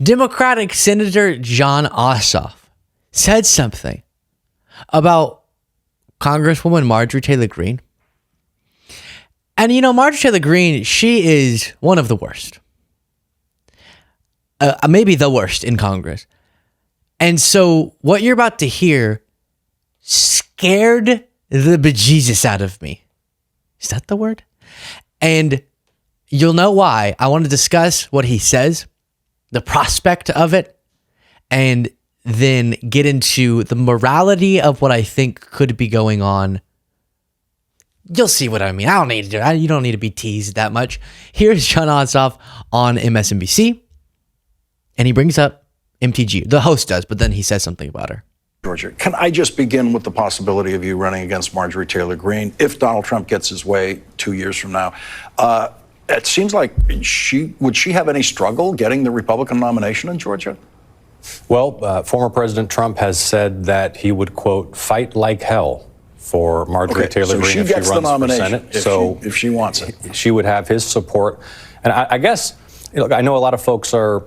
Democratic Senator Jon Ossoff said something about Congresswoman Marjorie Taylor Greene. And Marjorie Taylor Greene, she is one of the worst. Maybe the worst in Congress. And so what you're about to hear scared the bejesus out of me. Is that the word? And you'll know why. I want to discuss what he says, the prospect of it, and then get into the morality of what I think could be going on. You'll see what I mean. I don't need to do it. You don't need to be teased that much. Here's Jon Ossoff on MSNBC, and he brings up MTG. The host does, but then he says something about her. Georgia, can I just begin with the possibility of you running against Marjorie Taylor Greene if Donald Trump gets his way 2 years from now? It seems like would she have any struggle getting the Republican nomination in Georgia? Well, former President Trump has said that he would, quote, fight like hell for Marjorie Taylor Greene if she runs for Senate. If she wants it. She would have his support. And I guess, I know a lot of folks are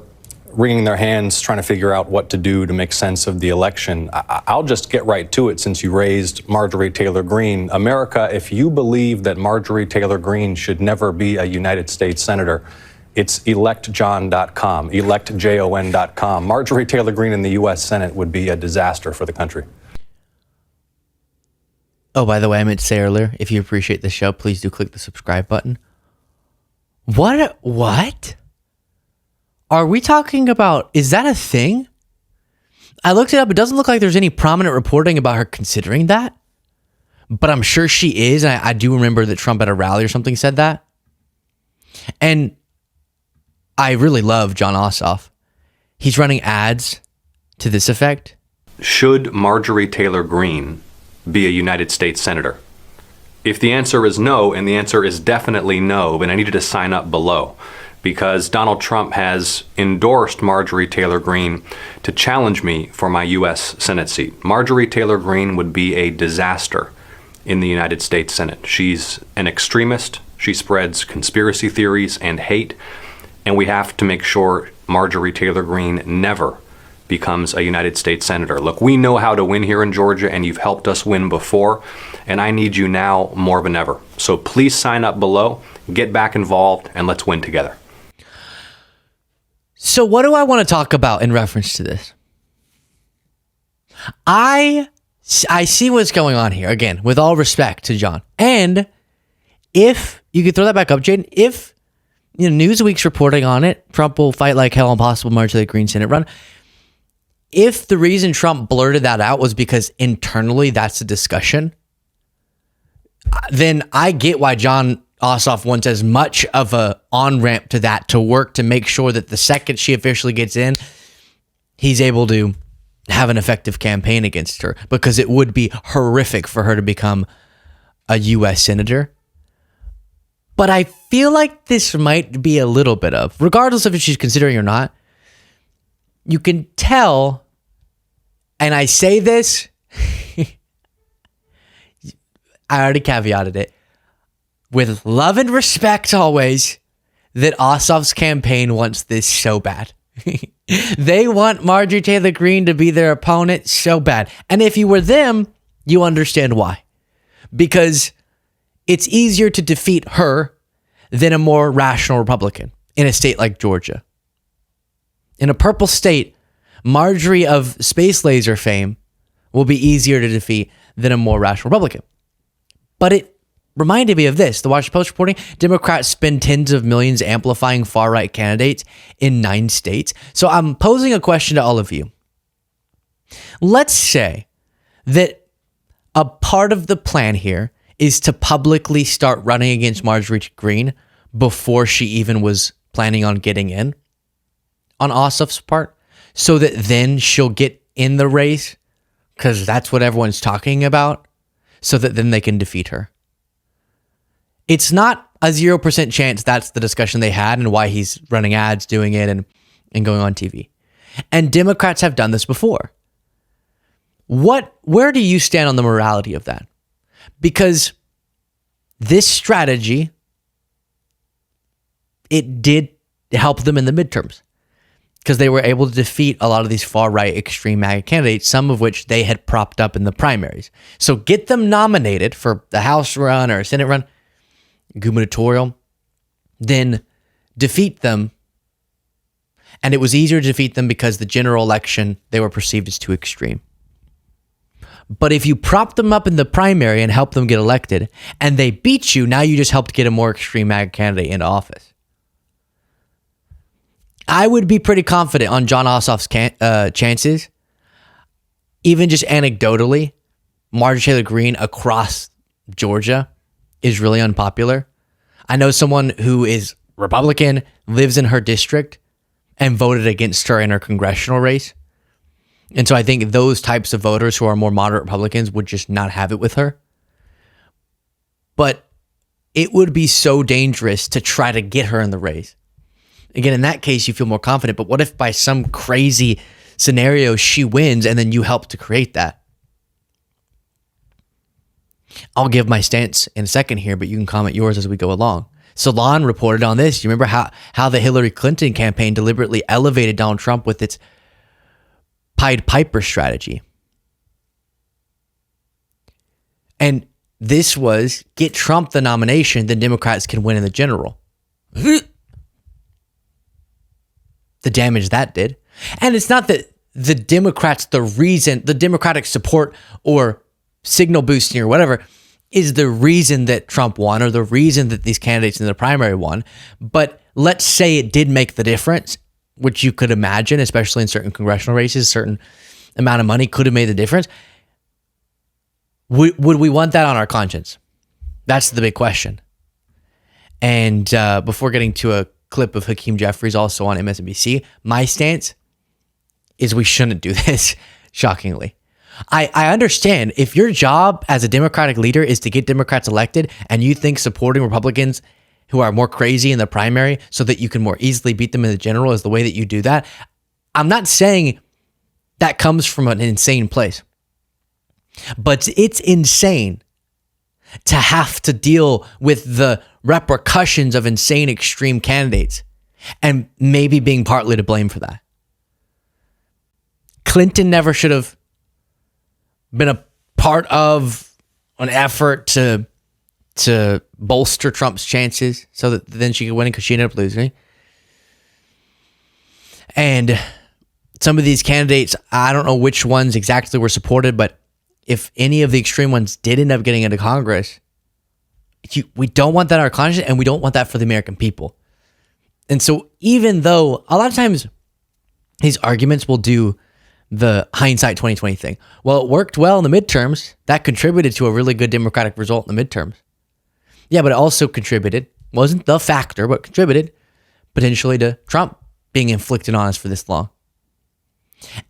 wringing their hands trying to figure out what to do to make sense of the election. I'll just get right to it since you raised Marjorie Taylor Greene. America, if you believe that Marjorie Taylor Greene should never be a United States Senator, it's electjon.com, electjon.com. Marjorie Taylor Greene in the U.S. Senate would be a disaster for the country. Oh, by the way, I meant to say earlier, if you appreciate the show, please do click the subscribe button. What? Are we talking about, is that a thing? I looked it up. It doesn't look like there's any prominent reporting about her considering that. But I'm sure she is. And I do remember that Trump at a rally or something said that. And I really love Jon Ossoff. He's running ads to this effect. Should Marjorie Taylor Greene be a United States Senator? If the answer is no, and the answer is definitely no, then I need you to sign up below, because Donald Trump has endorsed Marjorie Taylor Greene to challenge me for my U.S. Senate seat. Marjorie Taylor Greene would be a disaster in the United States Senate. She's an extremist. She spreads conspiracy theories and hate, and we have to make sure Marjorie Taylor Greene never becomes a United States Senator. Look, we know how to win here in Georgia, and you've helped us win before, and I need you now more than ever. So please sign up below, get back involved, and let's win together. So what do I want to talk about in reference to this? I see what's going on here, again, with all respect to Jon. And if you could throw that back up, Jaden, if Newsweek's reporting on it, Trump will fight like hell on possible Marjorie Taylor Greene Senate run. If the reason Trump blurted that out was because internally that's a discussion, then I get why Jon Ossoff wants as much of a on-ramp to that to work to make sure that the second she officially gets in, he's able to have an effective campaign against her, because it would be horrific for her to become a U.S. Senator. But I feel like this might be a little bit of, regardless of if she's considering or not, you can tell, and I say this, I already caveated it, with love and respect always, that Ossoff's campaign wants this so bad. They want Marjorie Taylor Greene to be their opponent so bad. And if you were them, you understand why. Because it's easier to defeat her than a more rational Republican in a state like Georgia. In a purple state, Marjorie of space laser fame will be easier to defeat than a more rational Republican. But it reminded me of this. The Washington Post reporting, Democrats spend tens of millions amplifying far-right candidates in 9 states. So I'm posing a question to all of you. Let's say that a part of the plan here is to publicly start running against Marjorie Greene before she even was planning on getting in on Ossoff's part, so that then she'll get in the race because that's what everyone's talking about, so that then they can defeat her. It's not a 0% chance that's the discussion they had and why he's running ads, doing it, and going on TV. And Democrats have done this before. Where do you stand on the morality of that? Because this strategy, it did help them in the midterms. because they were able to defeat a lot of these far-right extreme MAGA candidates, some of which they had propped up in the primaries. So get them nominated for the House run or Senate run, gubernatorial, then defeat them. And it was easier to defeat them because the general election, they were perceived as too extreme. But if you prop them up in the primary and help them get elected, and they beat you, now you just helped get a more extreme MAGA candidate into office. I would be pretty confident on Jon Ossoff's chances, even just anecdotally. Marjorie Taylor Greene across Georgia is really unpopular. I know someone who is Republican, lives in her district, and voted against her in her congressional race. And so I think those types of voters who are more moderate Republicans would just not have it with her. But it would be so dangerous to try to get her in the race. Again, in that case, you feel more confident. But what if by some crazy scenario she wins and then you help to create that? I'll give my stance in a second here, but you can comment yours as we go along. Salon reported on this. You remember how the Hillary Clinton campaign deliberately elevated Donald Trump with its Pied Piper strategy. And this was get Trump the nomination, then Democrats can win in the general. The damage that did. And it's not that the Democrats, the Democratic support or signal boosting or whatever is the reason that Trump won or the reason that these candidates in the primary won. But let's say it did make the difference, which you could imagine, especially in certain congressional races, certain amount of money could have made the difference. Would we want that on our conscience? That's the big question. And before getting to a clip of Hakeem Jeffries also on MSNBC, my stance is we shouldn't do this, shockingly. I understand if your job as a Democratic leader is to get Democrats elected and you think supporting Republicans who are more crazy in the primary so that you can more easily beat them in the general is the way that you do that. I'm not saying that comes from an insane place, but it's insane to have to deal with the repercussions of insane extreme candidates and maybe being partly to blame for that. Clinton never should have been a part of an effort to bolster Trump's chances so that then she could win because she ended up losing. And some of these candidates, I don't know which ones exactly were supported, but if any of the extreme ones did end up getting into Congress, we don't want that in our conscience, and we don't want that for the American people. And so even though a lot of times these arguments will do the hindsight 2020 thing. Well, it worked well in the midterms. That contributed to a really good Democratic result in the midterms. Yeah, but it also contributed, wasn't the factor, but contributed potentially to Trump being inflicted on us for this long.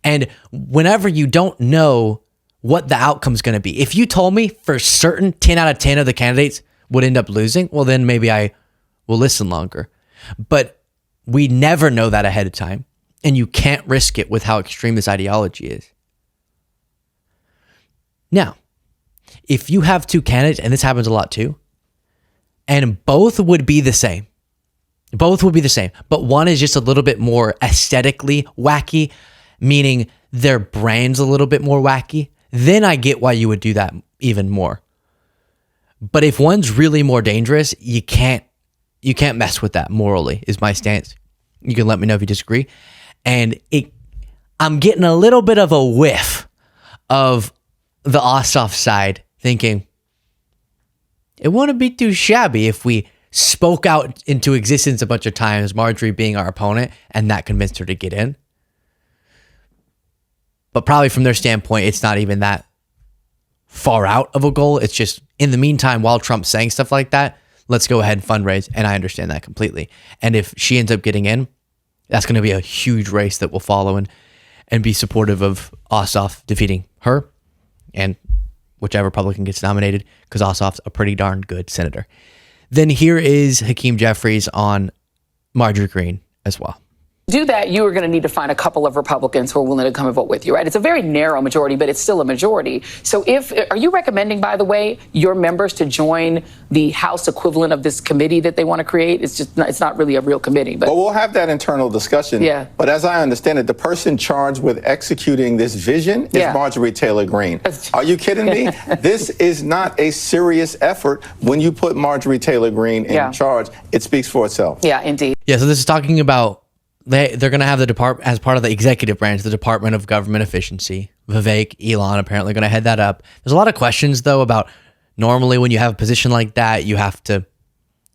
And whenever you don't know what the outcome is going to be, if you told me for certain 10 out of 10 of the candidates would end up losing, well, then maybe I will listen longer. But we never know that ahead of time. And you can't risk it with how extreme this ideology is. Now, if you have two candidates, and this happens a lot too, and both would be the same, but one is just a little bit more aesthetically wacky, meaning their brand's a little bit more wacky, then I get why you would do that even more. But if one's really more dangerous, you can't mess with that morally, is my stance. You can let me know if you disagree. And I'm getting a little bit of a whiff of the Ossoff side thinking, it wouldn't be too shabby if we spoke out into existence a bunch of times, Marjorie being our opponent, and that convinced her to get in. But probably from their standpoint, it's not even that far out of a goal. It's just, in the meantime, while Trump's saying stuff like that, let's go ahead and fundraise. And I understand that completely. And if she ends up getting in, that's going to be a huge race that will follow and be supportive of Ossoff defeating her and whichever Republican gets nominated, because Ossoff's a pretty darn good senator. Then here is Hakeem Jeffries on Marjorie Greene as well. do that, you are going to need to find a couple of Republicans who are willing to come and vote with you, right? It's a very narrow majority, but it's still a majority. So are you recommending, by the way, your members to join the House equivalent of this committee that they want to create? It's not really a real committee. But well, we'll have that internal discussion. Yeah. But as I understand it, the person charged with executing this vision is Marjorie Taylor Greene. Are you kidding me? This is not a serious effort. When you put Marjorie Taylor Greene in charge, it speaks for itself. Yeah, indeed. Yeah, so this is talking about they're going to have the department as part of the executive branch, the Department of Government Efficiency. Vivek, Elon apparently going to head that up. There's a lot of questions, though, about normally when you have a position like that, you have to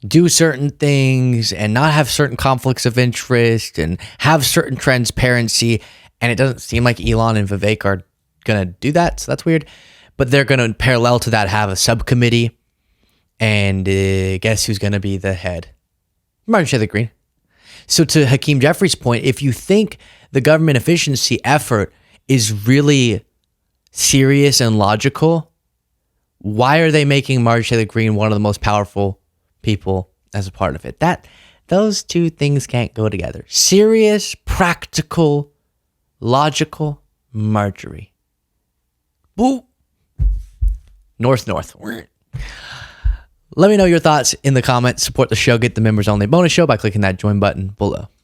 do certain things and not have certain conflicts of interest and have certain transparency. And it doesn't seem like Elon and Vivek are going to do that. So that's weird. But they're going to, parallel to that, have a subcommittee. And guess who's going to be the head? Marjorie Taylor Greene. So to Hakeem Jeffrey's point, if you think the government efficiency effort is really serious and logical, why are they making Marjorie Taylor Greene one of the most powerful people as a part of it? Those two things can't go together. Serious, practical, logical, Marjorie. Boo. North. Let me know your thoughts in the comments. Support the show. Get the members only bonus show by clicking that join button below.